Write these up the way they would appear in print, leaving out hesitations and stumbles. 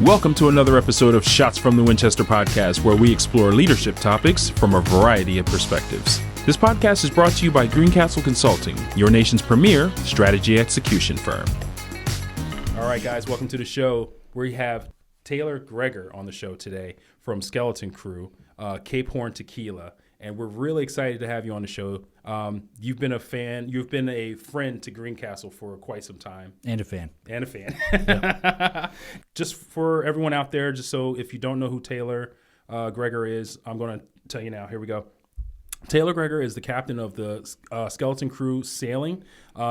Welcome to another episode of Shots from the Winchester podcast, where we explore leadership topics from a variety of perspectives. This podcast is brought to you by Greencastle Consulting, your nation's premier strategy execution firm. All right, guys, welcome to the show. We have Taylor Grieger on the show today from Skeleton Crew, Cape Horn Tequila, and we're really excited to have you on the show. You've been a friend to Greencastle for quite some time. And a fan. Yep. Just for everyone out there, just so if you don't know who Taylor Grieger is, I'm going to tell you now. Here we go. Taylor Grieger is the captain of the Skeleton Crew Sailing.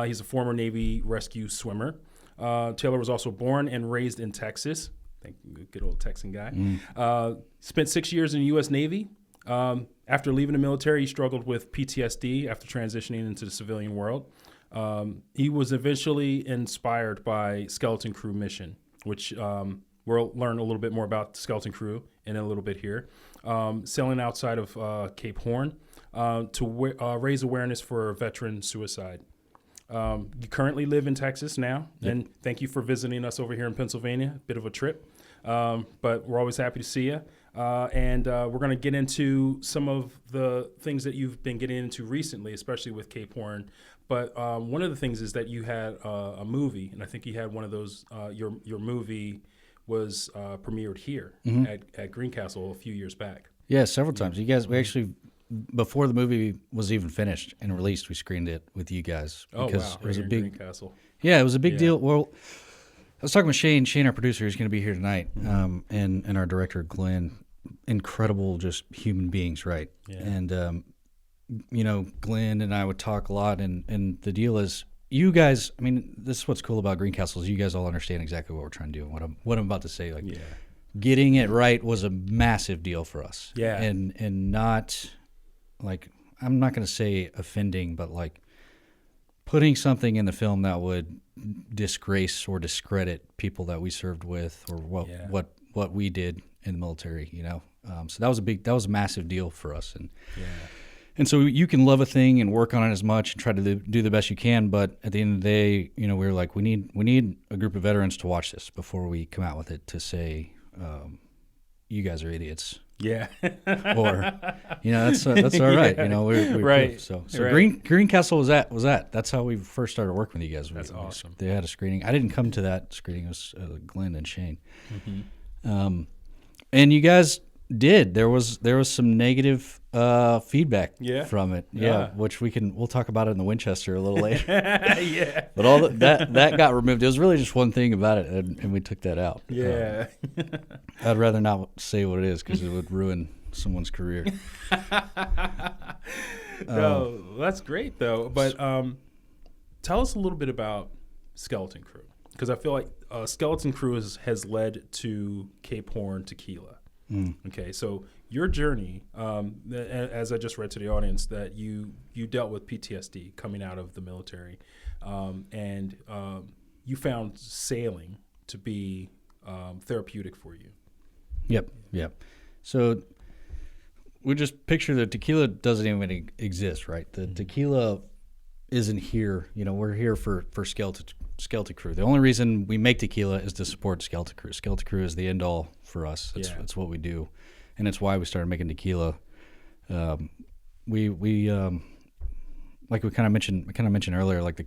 He's a former Navy rescue swimmer. Taylor was also born and raised in Texas. Thank you, good old Texan guy. Spent 6 years in the U.S. Navy. After leaving the military, he struggled with PTSD after transitioning into the civilian world. He was eventually inspired by Skeleton Crew mission, which we'll learn a little bit more about Skeleton Crew in a little bit here. Sailing outside of Cape Horn to raise awareness for veteran suicide. You currently live in Texas now, and thank you for visiting us over here in Pennsylvania. Bit of a trip, but we're always happy to see you. And we're going to get into some of the things that you've been getting into recently, especially with Cape Horn. But one of the things is that you had a movie, and I think you had one of those. Your movie was premiered here at Greencastle a few years back. Yeah, several times. You guys, we actually, before the movie was even finished and released, we screened it with you guys. Because it was a big Greencastle. Yeah, it was a big deal. Well, I was talking with Shane, our producer, who's going to be here tonight, and our director, Glenn. Incredible, just human beings, right? Yeah. And, Glenn and I would talk a lot, and the deal is, you guys, I mean, this is what's cool about Greencastle is you guys all understand exactly what we're trying to do and what I'm about to say. Like, getting it right was a massive deal for us. Yeah. And not, like, I'm not going to say offending, but, like, putting something in the film that would disgrace or discredit people that we served with or what we did in the military, so that was a massive deal for us, and so you can love a thing and work on it as much and try to do the best you can, but at the end of the day, we were like, we need a group of veterans to watch this before we come out with it to say, you guys are idiots. Yeah. Or, that's all right. We're right. Cool. So right. Greencastle was that. That's how we first started working with you guys. That's awesome. They had a screening. I didn't come to that screening. It was Glenn and Shane. Mm-hmm. And you guys did. There was some negative feedback from it. Yeah, which we'll talk about it in the Winchester a little later. Yeah. But all that got removed. It was really just one thing about it, and we took that out. Yeah. I'd rather not say what it is because it would ruin someone's career. No, that's great though. But tell us a little bit about Skeleton Crew, because I feel like Skeleton Crew has led to Cape Horn Tequila. Okay, so your journey, as I just read to the audience, that you dealt with PTSD coming out of the military, and you found sailing to be therapeutic for you. Yep. So we just picture the tequila doesn't even exist, right? The tequila isn't here. We're here for Skeleton Crew. The only reason we make tequila is to support Skeleton Crew. Skeleton Crew is the end all for us. It's what we do, and it's why we started making tequila. We like we kind of mentioned earlier, like the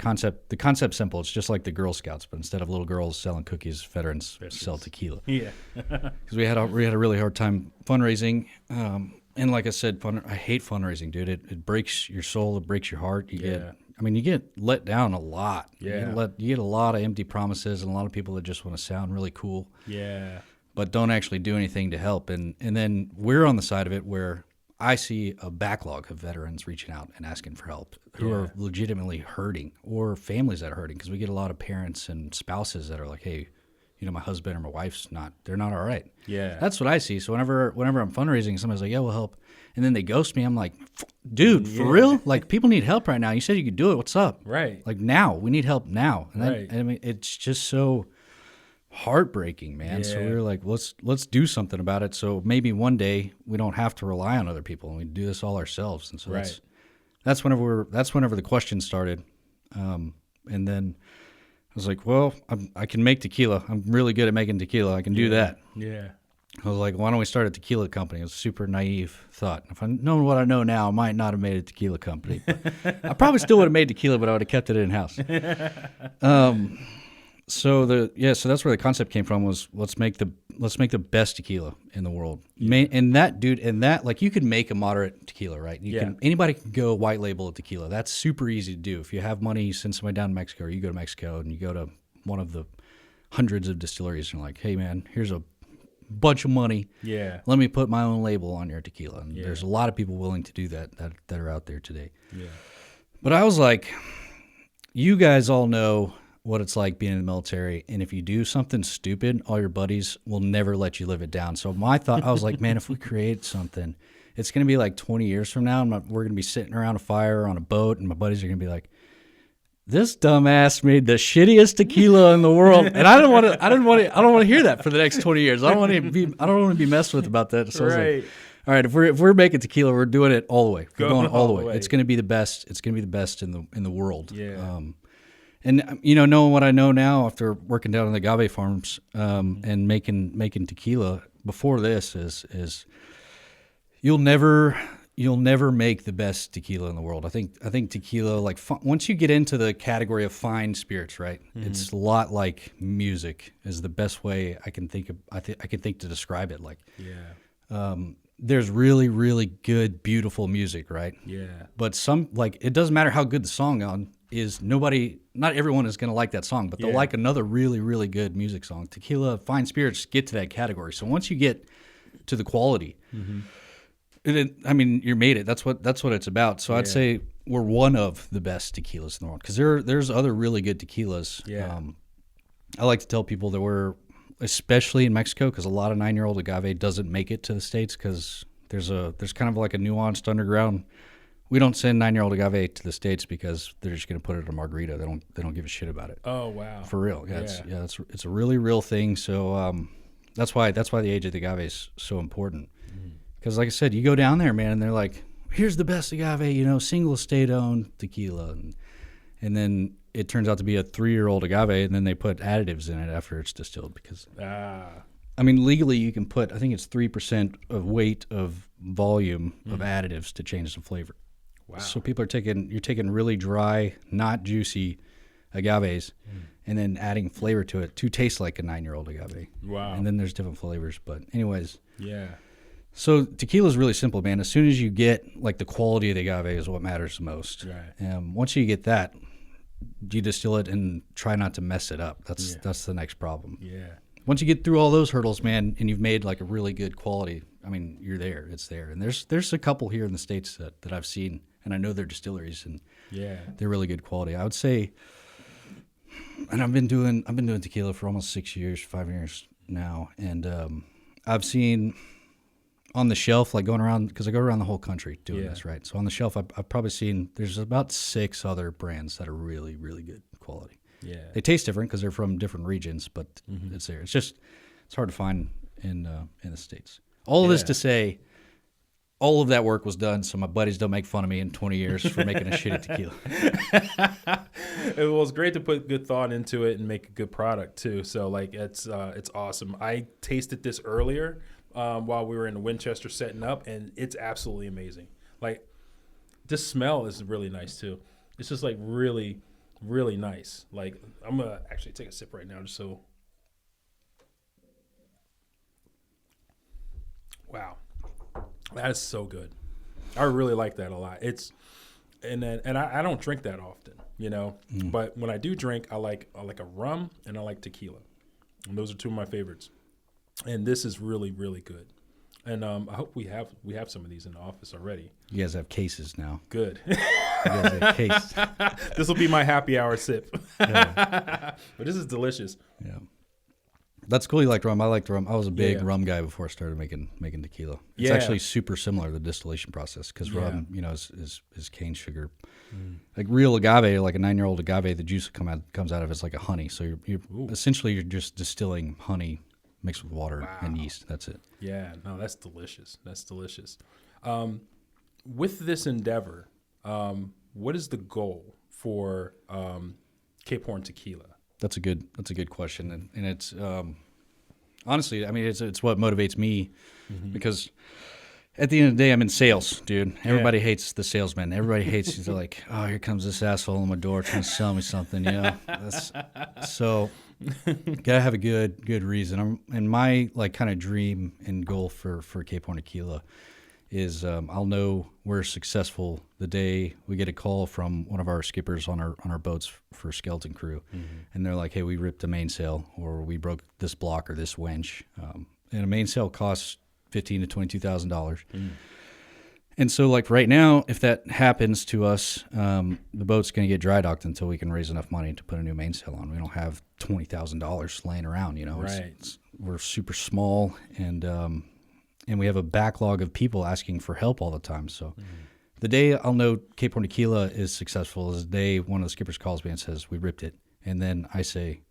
concept's simple. It's just like the Girl Scouts, but instead of little girls selling cookies, veterans sell tequila. Yeah, because we had a really hard time fundraising. And like I said, I hate fundraising, dude. It breaks your soul. It breaks your heart. You get let down a lot. Yeah. You get a lot of empty promises and a lot of people that just want to sound really cool. Yeah. But don't actually do anything to help. And then we're on the side of it where I see a backlog of veterans reaching out and asking for help who are legitimately hurting, or families that are hurting, because we get a lot of parents and spouses that are like, hey, my husband or my wife's they're not all right. Yeah. That's what I see. So whenever I'm fundraising, somebody's like, yeah, we'll help. And then they ghost me. I'm like, dude, for real? Like, people need help right now. You said you could do it. What's up? Right. Like, now. We need help now. And it's just so heartbreaking, man. Yeah. So we were like, let's do something about it. So maybe one day we don't have to rely on other people and we do this all ourselves. And so that's whenever the question started. And then was like, well, I can make tequila. I'm really good at making tequila. I can do that. Yeah. I was like, why don't we start a tequila company? It was a super naive thought. If I'd known what I know now, I might not have made a tequila company. But I probably still would have made tequila, but I would have kept it in-house. So that's where the concept came from, was let's make the best tequila in the world. Yeah. And that like, you could make a moderate tequila, right? Anybody can go white label a tequila. That's super easy to do. If you have money, you send somebody down to Mexico, or you go to Mexico and you go to one of the hundreds of distilleries and you're like, hey man, here's a bunch of money. Yeah. Let me put my own label on your tequila. And there's a lot of people willing to do that are out there today. Yeah. But I was like, you guys all know what it's like being in the military, and if you do something stupid, all your buddies will never let you live it down. So my thought, I was like, man, if we create something, it's going to be like 20 years from now, we're going to be sitting around a fire on a boat, and my buddies are going to be like, this dumbass made the shittiest tequila in the world, and I don't want to hear that for the next 20 years. I don't want to be messed with about that. So right. I was like, all right, if we're making tequila, we're doing it all the way. We're going all the way. It's going to be the best. It's going to be the best in the world. Yeah. And knowing what I know now after working down on the agave farms and making tequila before this is you'll never make the best tequila in the world. I think tequila, like, once you get into the category of fine spirits, right? Mm-hmm. It's a lot like music is the best way I can think to describe it. Like, there's really, really good, beautiful music, right? Yeah. But it doesn't matter how good the song is. Not everyone is going to like that song, but they'll like another really, really good music song. Tequila, fine spirits get to that category. So once you get to the quality, you made it. That's what it's about. So I'd say we're one of the best tequilas in the world, because there's other really good tequilas. Yeah. I like to tell people that we're, especially in Mexico, because a lot of 9-year-old agave doesn't make it to the States because there's kind of like a nuanced underground. We don't send 9-year-old agave to the States because they're just going to put it in a margarita. They don't give a shit about it. Oh wow, for real. Yeah. It's a really real thing. So that's why the age of the agave is so important. Because like I said, you go down there, man, and they're like, here's the best agave, single estate owned tequila, and then it turns out to be a 3-year-old agave, and then they put additives in it after it's distilled because, legally you can put, I think it's 3% of weight of volume of additives to change the flavor. Wow. So you're taking really dry, not juicy agaves and then adding flavor to it to taste like a 9-year-old agave. Wow. And then there's different flavors. But anyways. Yeah. So tequila is really simple, man. As soon as you get, like, the quality of the agave is what matters the most. Right. Once you get that, you distill it and try not to mess it up. That's the next problem. Yeah. Once you get through all those hurdles, man, and you've made like a really good quality, you're there. It's there. And there's a couple here in the States that I've seen, and I know they're distilleries, and they're really good quality. I would say, and I've been doing tequila for almost 5 years now, and I've seen on the shelf, like going around, because I go around the whole country doing this, right? So on the shelf, I've probably seen there's about 6 other brands that are really, really good quality. Yeah, they taste different because they're from different regions, but it's there. It's hard to find in the States. All of this to say, all of that work was done so my buddies don't make fun of me in 20 years for making a shitty tequila. It was great to put good thought into it and make a good product too. So like it's awesome. I tasted this earlier while we were in Winchester setting up, and it's absolutely amazing. Like, this smell is really nice too. It's just like really, really nice. Like, I'm gonna actually take a sip right now just so. Wow, that is so good. I really like that a lot. I don't drink that often, but when I do drink, I like a rum and I like tequila, and those are 2 of my favorites. And this is really, really good. And I hope we have some of these in the office already. You guys have cases now. Good. You guys have case. This will be my happy hour sip. But this is delicious. Yeah. That's cool. You like rum. I liked rum. I was a big rum guy before I started making tequila. It's actually super similar to the distillation process because rum, is cane sugar. Like real agave, like a 9-year-old agave, the juice that comes out of it's like a honey. So you're just distilling honey mixed with water and yeast. That's it. Yeah, no, that's delicious. That's delicious. With this endeavor, what is the goal for Cape Horn Tequila? That's a good question, and it's honestly, I mean, it's what motivates me because at the end of the day, I'm in sales, dude. Everybody hates the salesman. Everybody hates. They're like, oh, here comes this asshole on my door trying to sell me something. You know, so gotta have a good reason. And my like kind of dream and goal for Cape Horn Tequila is I'll know we're successful the day we get a call from one of our skippers on our boats for skeleton crew, and they're like, hey, we ripped a mainsail, or we broke this block or this winch, and a mainsail costs $15,000 to $22,000. And so like right now, if that happens to us, the boat's going to get dry docked until we can raise enough money to put a new mainsail on. We don't have $20,000 laying around, you know. Right. We're super small, and we have a backlog of people asking for help all the time. So the day I'll know Cape Horn Tequila is successful is the day one of the skippers calls me and says, we ripped it. And then I say,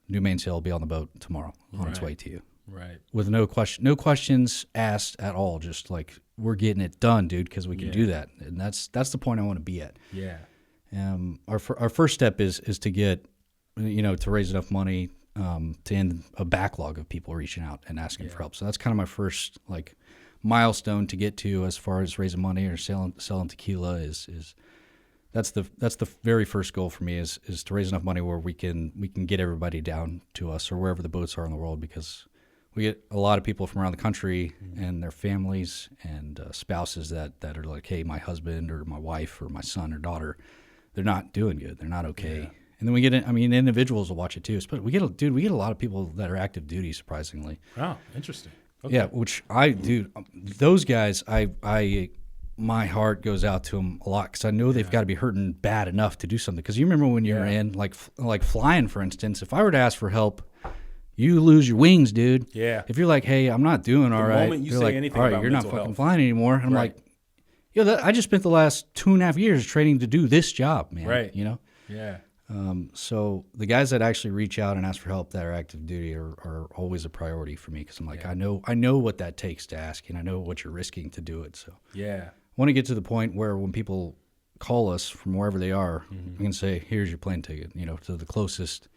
new mainsail will be on the boat tomorrow on its way to you. Right. With no questions asked at all. Just like, we're getting it done, dude, because we can do that. And that's the point I want to be at. Yeah. Our first step is to get, to raise enough money to end a backlog of people reaching out and asking for help. So that's kind of my first like milestone to get to as far as raising money or selling tequila is that's the very first goal for me is to raise enough money where we can get everybody down to us or wherever the boats are in the world, because we get a lot of people from around the country and their families and spouses that are like, hey, my husband or my wife or my son or daughter, they're not doing good. They're not okay. Yeah. And then we get, individuals will watch it too. But we get a lot of people that are active duty, surprisingly. Oh, interesting. Okay. Yeah, which those guys, my heart goes out to them a lot because I know they've got to be hurting bad enough to do something. Because you remember when you were in, like flying, for instance, if I were to ask for help, you lose your wings, dude. Yeah. If you're like, hey, I'm not doing all right. The moment you say anything about you're not fucking health. flying anymore. And I'm like, I just spent the last 2.5 years training to do this job, man. Right. You know? Yeah. So the guys that actually reach out and ask for help that are active duty are always a priority for me because I'm like, I know what that takes to ask, and I know what you're risking to do it. So I want to get to the point where when people call us from wherever they are, we can say, here's your plane ticket, to the closest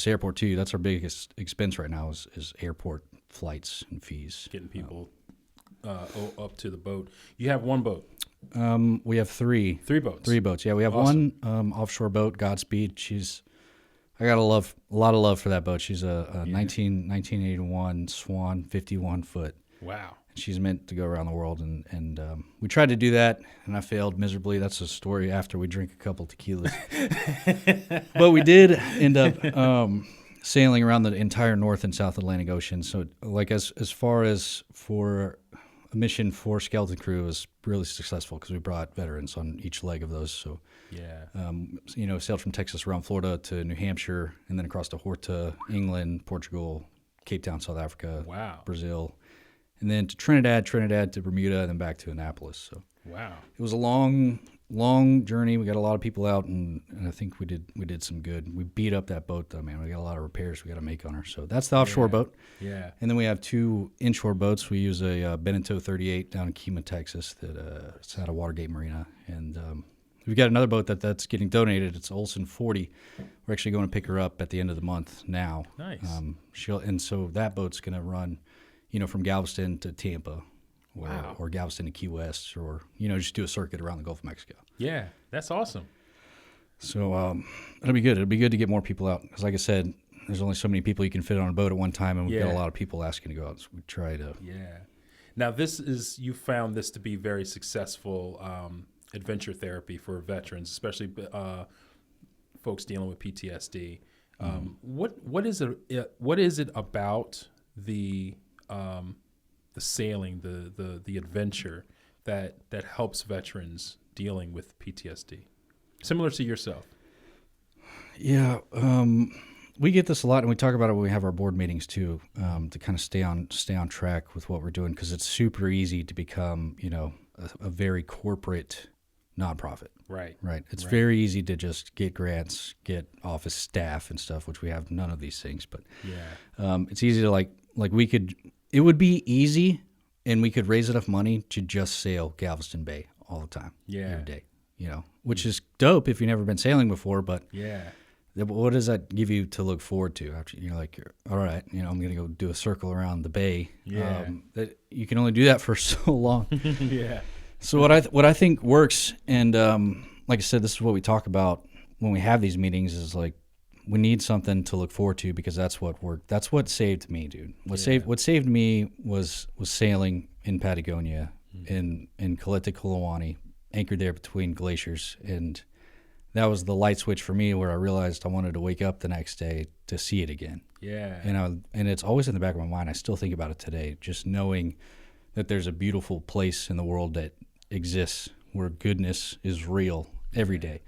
airport to you. That's our biggest expense right now is airport flights and fees. Getting people up to the boat. You have one boat. We have three boats. Yeah, we have one offshore boat, Godspeed. I got a lot of love for that boat. She's a 1981 Swan, 51 foot. Wow. She's meant to go around the world, and we tried to do that, and I failed miserably. That's a story after we drink a couple tequilas. But we did end up sailing around the entire North and South Atlantic Ocean. So, like as far as for a mission for skeleton crew was really successful because we brought veterans on each leg of those. So, sailed from Texas around Florida to New Hampshire, and then across to Horta, England, Portugal, Cape Town, South Africa, Brazil, and then to Trinidad to Bermuda, and then back to Annapolis. So, it was a long journey. We got a lot of people out, and I think we did some good. We beat up that boat, though, man. We got a lot of repairs we got to make on her. So that's the offshore boat. Yeah. And then we have two inshore boats. We use a Beneteau 38 down in Kima, Texas. It's out of Watergate Marina. And we've got another boat that's getting donated. It's Olsen 40. We're actually going to pick her up at the end of the month now. Nice. And so that boat's going to run, from Galveston to Tampa. Or Galveston to Key West, or just do a circuit around the Gulf of Mexico. Yeah, that's awesome. So it'll be good. It'll be good to get more people out because, like I said, there's only so many people you can fit on a boat at one time, and we've got a lot of people asking to go out. So we try to. Yeah. Now you found this to be very successful adventure therapy for veterans, especially folks dealing with PTSD. What is it about the sailing, the adventure that helps veterans dealing with PTSD, similar to yourself? Yeah, we get this a lot, and we talk about it when we have our board meetings too, to kind of stay on track with what we're doing, because it's super easy to become, a very corporate nonprofit. Right. It's very easy to just get grants, get office staff and stuff, which we have none of these things. But it's easy to like we could. It would be easy, and we could raise enough money to just sail Galveston Bay all the time, every day, which is dope if you've never been sailing before. But what does that give you to look forward to after you're like, all right, I'm going to go do a circle around the bay. Yeah. That you can only do that for so long. Yeah. So what I think works, and like I said, this is what we talk about when we have these meetings, is like we need something to look forward to, because that's what worked. That's what saved me, dude. What saved me was sailing in Patagonia, in Kalita Kulawani, anchored there between glaciers, and that was the light switch for me where I realized I wanted to wake up the next day to see it again. Yeah. And it's always in the back of my mind. I still think about it today, just knowing that there's a beautiful place in the world that exists where goodness is real every day.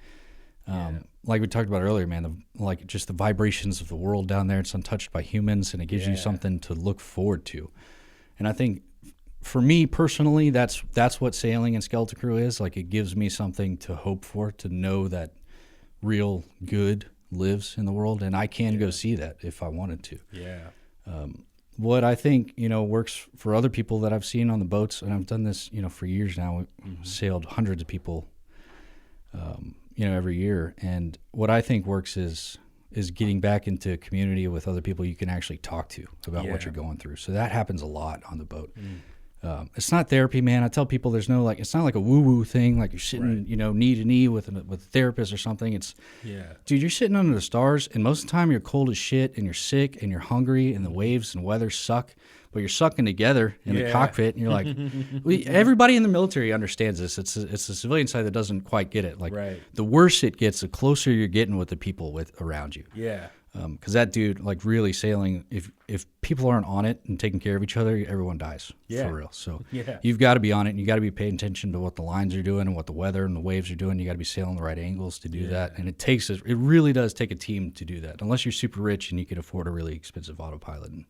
Like we talked about earlier, man, just the vibrations of the world down there, it's untouched by humans, and it gives you something to look forward to. And I think for me personally, that's what sailing and Skeleton Crew is. Like, it gives me something to hope for, to know that real good lives in the world, and I can go see that if I wanted to. Yeah. What I think, works for other people that I've seen on the boats, and I've done this, for years now. We've sailed hundreds of people, every year. And what I think works is getting back into a community with other people you can actually talk to about what you're going through. So that happens a lot on the boat. It's not therapy, man. I tell people there's no it's not like a woo-woo thing, like you're sitting, knee to knee with a therapist or something. It's, dude, you're sitting under the stars, and most of the time you're cold as shit, and you're sick, and you're hungry, and the waves and weather suck, but you're sucking together in the cockpit, and you're like, everybody in the military understands this. It's the civilian side that doesn't quite get it. Like, the worse it gets, the closer you're getting with the people around you. Yeah. Because that dude, like, really sailing, if people aren't on it and taking care of each other, everyone dies, for real. So you've got to be on it, and you got to be paying attention to what the lines are doing and what the weather and the waves are doing. You got to be sailing the right angles to do that, and it really does take a team to do that. Unless you're super rich and you can afford a really expensive autopilot and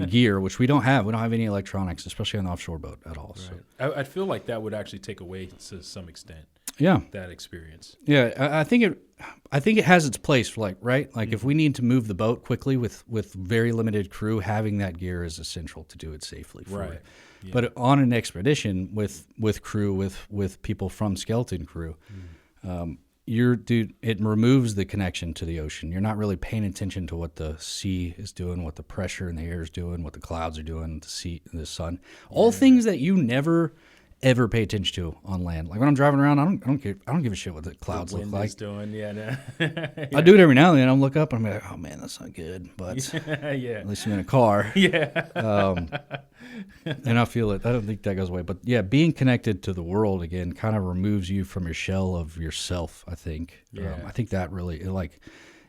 gear, which we don't have. We don't have any electronics, especially on the offshore boat at all. Right. So I feel like that would actually take away to some extent. Yeah, that experience. Yeah, I think it has its place, if we need to move the boat quickly with very limited crew, having that gear is essential to do it safely. Right. Yeah. But on an expedition with crew, with people from Skeleton Crew, it removes the connection to the ocean. You're not really paying attention to what the sea is doing, what the pressure in the air is doing, what the clouds are doing, the sun, all things that you never ever pay attention to on land. Like when I'm driving around, I don't give a shit what the clouds look like. Doing, I do it every now and then. I'm look up and I'm like, oh man, that's not good. But at least I'm in a car. And I feel it. I don't think that goes away. But yeah, being connected to the world again kind of removes you from your shell of yourself, I think. I think that really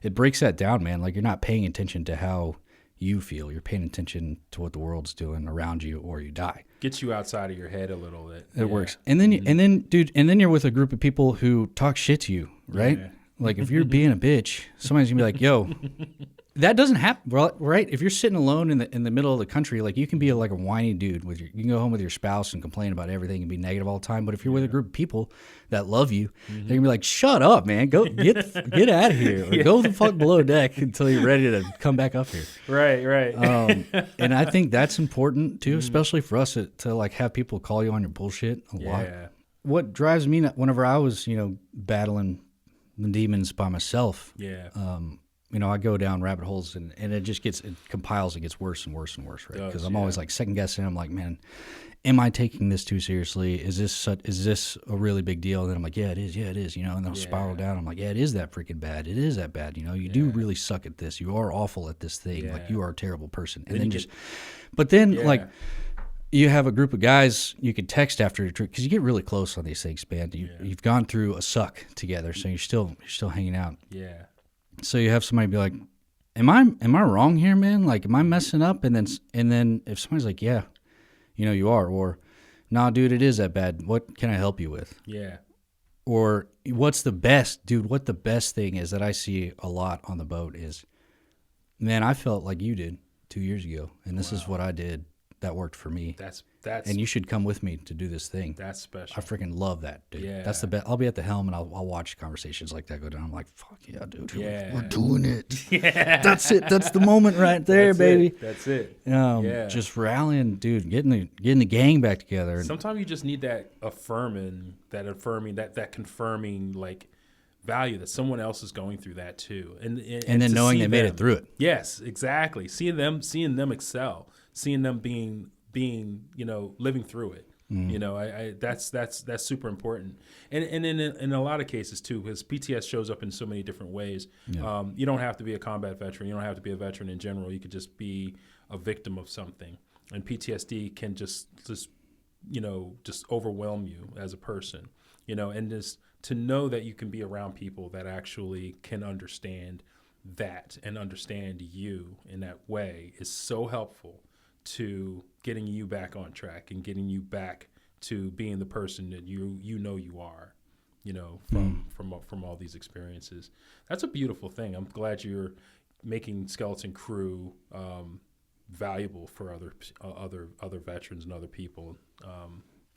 it breaks that down, man. Like, you're not paying attention to how you feel. You're paying attention to what the world's doing around you, or you die. Gets you outside of your head a little bit. It works. And then you're with a group of people who talk shit to you, right? Yeah. Like, if you're being a bitch, somebody's gonna be like, yo, that doesn't happen, right? If you're sitting alone in the middle of the country, like, you can be a whiny dude you can go home with your spouse and complain about everything and be negative all the time. But if you're with a group of people that love you, they're gonna be like, shut up, man, go get out of here, or go the fuck below deck until you're ready to come back up here. Right. And I think that's important too, especially for us to have people call you on your bullshit a lot. What drives me whenever I was battling the demons by myself, I go down rabbit holes and it compiles and gets worse and worse and worse, right? Because I'm always second guessing. I'm like, man, am I taking this too seriously? Is this a really big deal? And then I'm like, yeah, it is, and then I'll spiral down. I'm like, yeah, it is that freaking bad. It is that bad. You do really suck at this. You are awful at this thing. Yeah. Like, you are a terrible person. And then you have a group of guys you can text after a trip, because you get really close on these things, man. You've gone through a suck together, so you're still hanging out. Yeah. So you have somebody be like, "Am I wrong here, man? Like, am I messing up?" And then if somebody's like, "Yeah, you are," or, "Nah, dude, it is that bad. What can I help you with?" Yeah. Or, "What's the best, dude? What the best thing is that I see a lot on the boat is, man, I felt like you did 2 years ago, and this is what I did that worked for me. That's and you should come with me to do this thing. That's special. I freaking love that, dude. Yeah. That's the best. I'll be at the helm and I'll watch conversations like that go down. I'm like, fuck yeah, dude. Yeah. We're doing it. Yeah. That's it. That's the moment right there, baby. That's it. Just rallying, dude, getting the gang back together. Sometimes you just need that confirming, like, value that someone else is going through that too, and then knowing they made it through it. Yes, exactly. Seeing them excel, seeing them being living through it. That's super important. And in a lot of cases too, because PTSD shows up in so many different ways. Yeah. You don't have to be a combat veteran. You don't have to be a veteran in general. You could just be a victim of something, and PTSD can just overwhelm you as a person. And just to know that you can be around people that actually can understand that and understand you in that way is so helpful to getting you back on track and getting you back to being the person that you are, from all these experiences. That's a beautiful thing. I'm glad you're making Skeleton Crew valuable for other veterans and other people.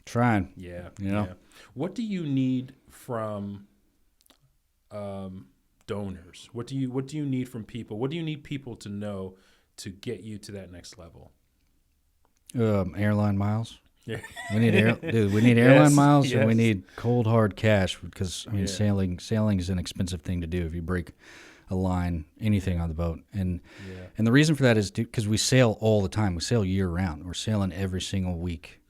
Trying. Yeah. Yeah. What do you need from donors? What do you need from people? What do you need people to know to get you to that next level? Airline miles. Yeah. We need airline miles, and we need cold hard cash, because sailing is an expensive thing to do if you break a line, anything on the boat. And the reason for that is because we sail all the time. We sail year round. We're sailing every single week.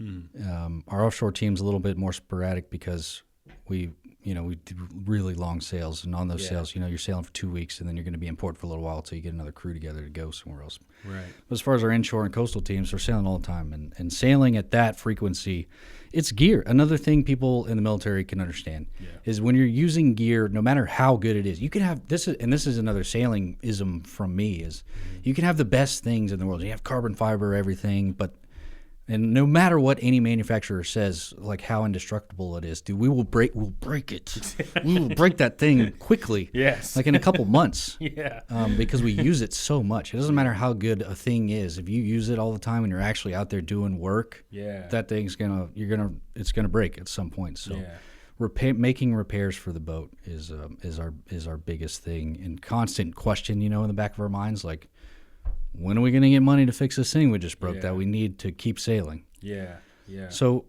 Our offshore team's a little bit more sporadic because we do really long sails, and on those sails, you're sailing for 2 weeks, and then you're going to be in port for a little while until you get another crew together to go somewhere else. Right. But as far as our inshore and coastal teams, we're sailing all the time, and sailing at that frequency, it's gear. Another thing people in the military can understand is when you're using gear, no matter how good it is, you can have this is another sailing-ism from me, is you can have the best things in the world. You have carbon fiber, everything, and no matter what any manufacturer says, like how indestructible it is, dude, we'll break it. We will break that thing quickly. Yes. Like in a couple months. Yeah. Because we use it so much. It doesn't matter how good a thing is. If you use it all the time and you're actually out there doing work, that thing's it's gonna break at some point. So making repairs for the boat is our biggest thing, and constant question, in the back of our minds, like, when are we going to get money to fix this thing we just broke that we need to keep sailing? Yeah, yeah. So,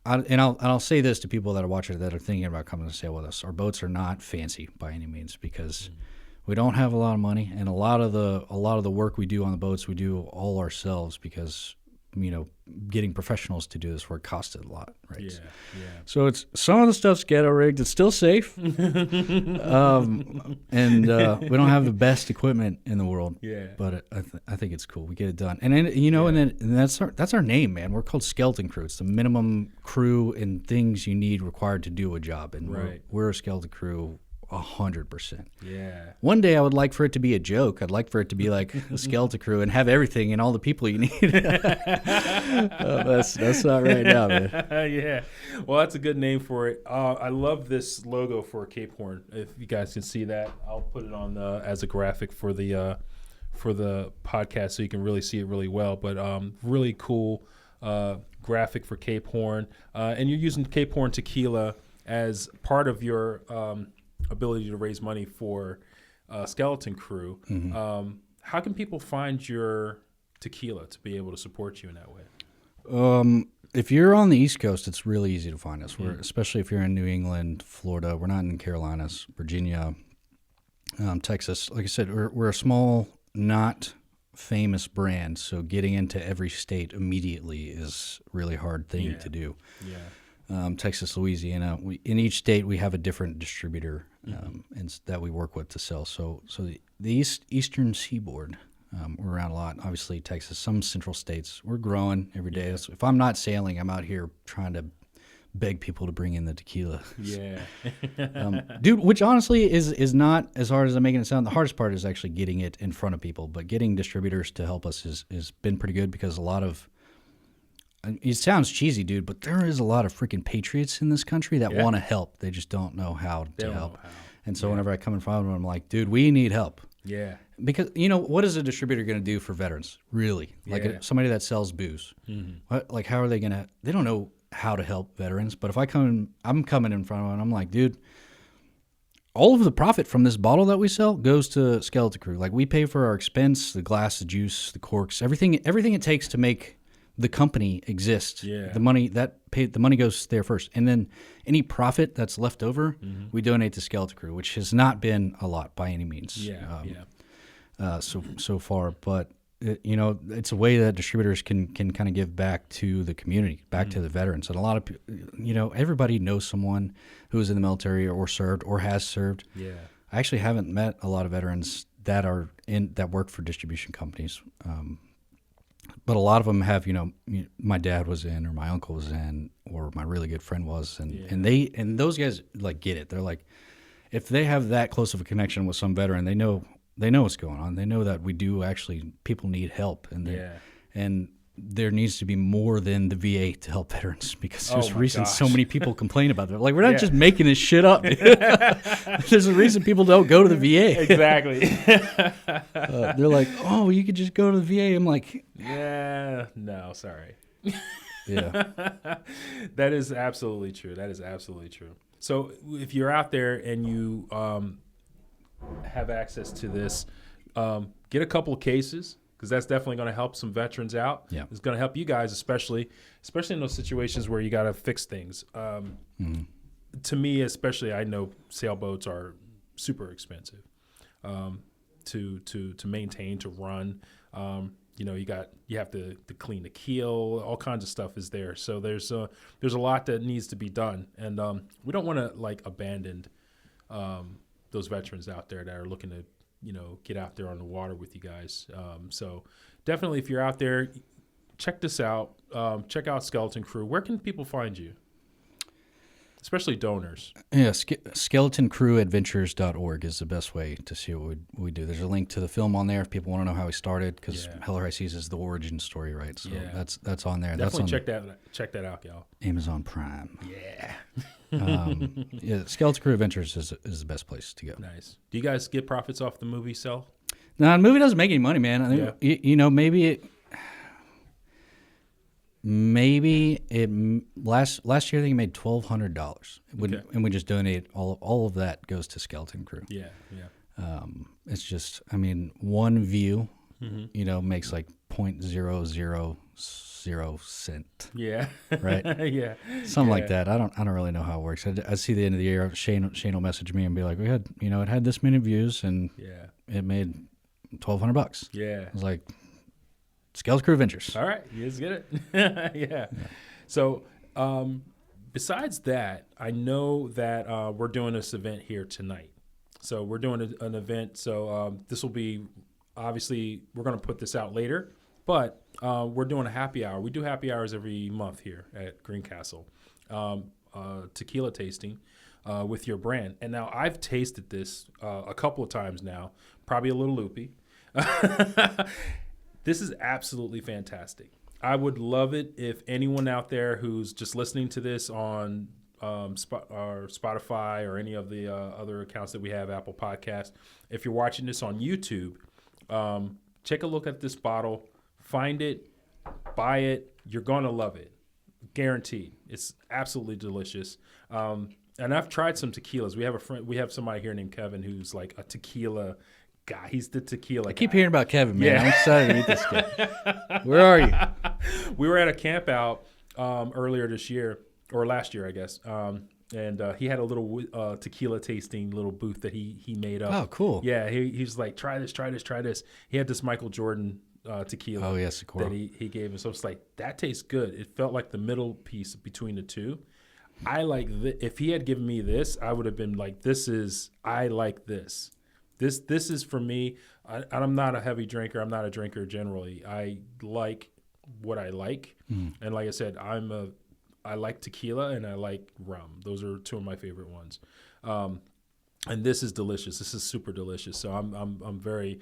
I'll say this to people that are watching that are thinking about coming to sail with us. Our boats are not fancy by any means, because we don't have a lot of money, and a lot of the work we do on the boats we do all ourselves, because getting professionals to do this work costs a lot, right? Yeah. So it's some of the stuff's ghetto rigged. It's still safe, and we don't have the best equipment in the world. Yeah. But I think it's cool. We get it done, and then and that's our name, man. We're called Skeleton Crew. It's the minimum crew and things you need required to do a job, and we're a Skeleton Crew. 100%. Yeah. One day I would like for it to be a joke. I'd like for it to be like a Skeleton Crew and have everything and all the people you need. That's not right now, man. Yeah. Well, that's a good name for it. I love this logo for Cape Horn. If you guys can see that, I'll put it on as a graphic for the podcast so you can really see it really well. But really cool graphic for Cape Horn. And you're using Cape Horn Tequila as part of your ability to raise money for Skeleton Crew. How can people find your tequila to be able to support you in that way? If you're on the East Coast, it's really easy to find us. Especially if you're in New England, Florida. We're not in Carolinas, Virginia, Texas. Like I said, we're a small, not famous brand, so getting into every state immediately is a really hard thing to do. Yeah. Texas, Louisiana. In each state, we have a different distributor and that we work with to sell. So the Eastern Seaboard, we're around a lot. Obviously, Texas, some central states. We're growing every day. Yeah. So if I'm not sailing, I'm out here trying to beg people to bring in the tequila. Yeah. Dude, which honestly is not as hard as I'm making it sound. The hardest part is actually getting it in front of people. But getting distributors to help us has been pretty good, because a lot of it sounds cheesy, dude, but there is a lot of freaking patriots in this country that want to help. They just don't know how to help. And so whenever I come in front of them, I'm like, dude, we need help. Yeah. Because, what is a distributor going to do for veterans, really? Like somebody that sells booze. Like, how are they going to – they don't know how to help veterans. But if I'm coming in front of them, and I'm like, dude, all of the profit from this bottle that we sell goes to Skeleton Crew. Like, we pay for our expense, the glass, the juice, the corks, everything it takes to make – the company exists. Yeah. The money goes there first, and then any profit that's left over, we donate to Skeleton Crew, which has not been a lot by any means. So far, but it's a way that distributors can kind of give back to the community, back to the veterans, and a lot of everybody knows someone who is in the military or served or has served. Yeah, I actually haven't met a lot of veterans that work for distribution companies. But a lot of them have, my dad was in, or my uncle was in, or my really good friend was, and those guys like get it. They're like, if they have that close of a connection with some veteran, they know what's going on. They know that people need help, and there needs to be more than the VA to help veterans, because there's a reason so many people complain about it. Like, we're not just making this shit up. There's a reason people don't go to the VA. Exactly. They're like, oh, you could just go to the VA. I'm like, yeah, no, sorry. Yeah. That is absolutely true. So if you're out there and you have access to this, get a couple of cases, because that's definitely going to help some veterans out. Yeah. It's going to help you guys, especially in those situations where you got to fix things. To me, especially, I know sailboats are super expensive to maintain, to run. You have to clean the keel. All kinds of stuff is there. So there's a lot that needs to be done, and we don't want to abandon those veterans out there that are looking to get out there on the water with you guys. So definitely, if you're out there, check this out. Check out Skeleton Crew. Where can people find you? Especially donors. Yeah, SkeletonCrewAdventures.org is the best way to see what we do. There's a link to the film on there if people want to know how we started, because Hell or High Seas is the origin story, right? So that's on there. Definitely check that out, y'all. Amazon Prime. Yeah. Skeleton Crew Adventures is the best place to go. Nice. Do you guys get profits off the movie sell? No, the movie doesn't make any money, man. I think, maybe it last year I think it made $1,200, and we just donate all of that goes to Skeleton Crew. Yeah. It's just, one view, makes like 0.000 cent. Yeah. Right. Yeah. Something like that. I don't really know how it works. I see the end of the year, Shane will message me and be like, it had this many views and it made $1,200. Yeah. I was like, Skeleton Crew Adventures. All right, you just get it. Yeah. So besides that, I know that we're doing this event here tonight. So we're doing an event. So this will be, obviously, we're going to put this out later, but we're doing a happy hour. We do happy hours every month here at Greencastle. Tequila tasting with your brand. And now I've tasted this a couple of times now, probably a little loopy. This is absolutely fantastic. I would love it if anyone out there who's just listening to this on Spotify or any of the other accounts that we have, Apple Podcasts, if you're watching this on YouTube, take a look at this bottle, find it, buy it. You're going to love it. Guaranteed. It's absolutely delicious. And I've tried some tequilas. We have somebody here named Kevin who's like a tequila guy. He's the tequila guy. I keep hearing about Kevin, man. Yeah. I'm excited to meet this guy. Where are you? We were at a camp out earlier this year, or last year, I guess. And he had a little tequila tasting little booth that he made up. Oh, cool. Yeah, he's like, try this. He had this Michael Jordan tequila. Oh, yes, that he gave us. So it's like, that tastes good. It felt like the middle piece between the two. I like if he had given me this, I would have been like, I like this. This is for me. I'm not a heavy drinker. I'm not a drinker generally. I like what I like. And like I said, I like tequila and I like rum. Those are two of my favorite ones. And this is delicious. This is super delicious. So I'm very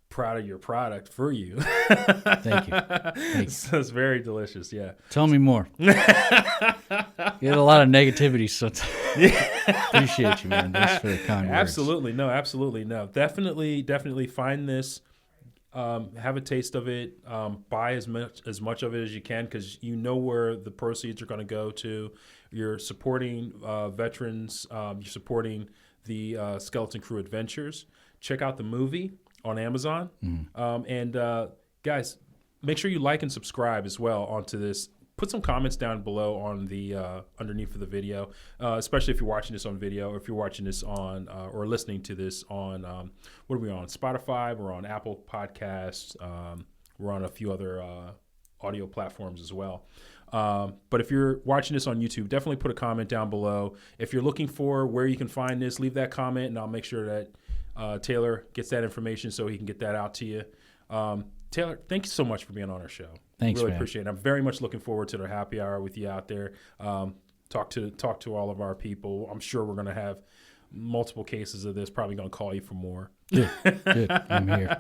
proud of your product for you. Thank you. So it's very delicious. Yeah. Tell me more. You had a lot of negativity, so appreciate you, man. Thanks for the kind words. Absolutely no. Definitely find this. Have a taste of it. Buy as much of it as you can, because you know where the proceeds are going to go to. You're supporting veterans. You're supporting the Skeleton Crew Adventures. Check out the movie on Amazon. And guys, make sure you like and subscribe as well onto this. Put some comments down below on the underneath of the video, especially if you're watching this on video, or if you're watching this on or listening to this on what are we on? Spotify. We're on Apple Podcasts. We're on a few other audio platforms as well. But if you're watching this on YouTube, definitely put a comment down below. If you're looking for where you can find this, leave that comment, and I'll make sure that Taylor gets that information so he can get that out to you. Taylor, thank you so much for being on our show. Thanks, really man. Appreciate it. I'm very much looking forward to the happy hour with you out there. Talk to all of our people. I'm sure we're going to have multiple cases of this. Probably going to call you for more. Good. I'm here.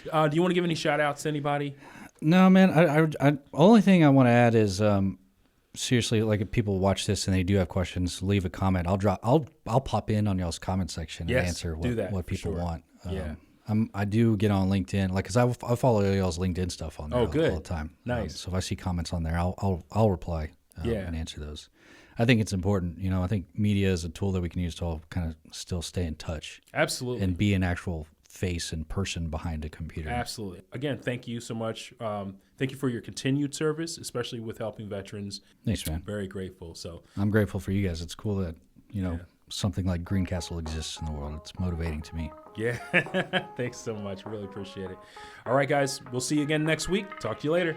Do you want to give any shout outs to anybody? No, man. I only thing I want to add is seriously, like if people watch this and they do have questions, leave a comment. I'll pop in on y'all's comment section and answer what people want. Yeah. I do get on LinkedIn, like, cause I follow y'all's LinkedIn stuff on there all the time. Nice. So if I see comments on there, I'll reply and answer those. I think it's important. You know, I think media is a tool that we can use to all kind of still stay in touch. Absolutely. And be an actual face and person behind a computer. Absolutely. Again, thank you so much. Thank you for your continued service, especially with helping veterans. Thanks, man. Very grateful. So I'm grateful for you guys. It's cool that, something like Greencastle exists in the world. It's motivating to me. Yeah. Thanks so much. Really appreciate it. All right, guys. We'll see you again next week. Talk to you later.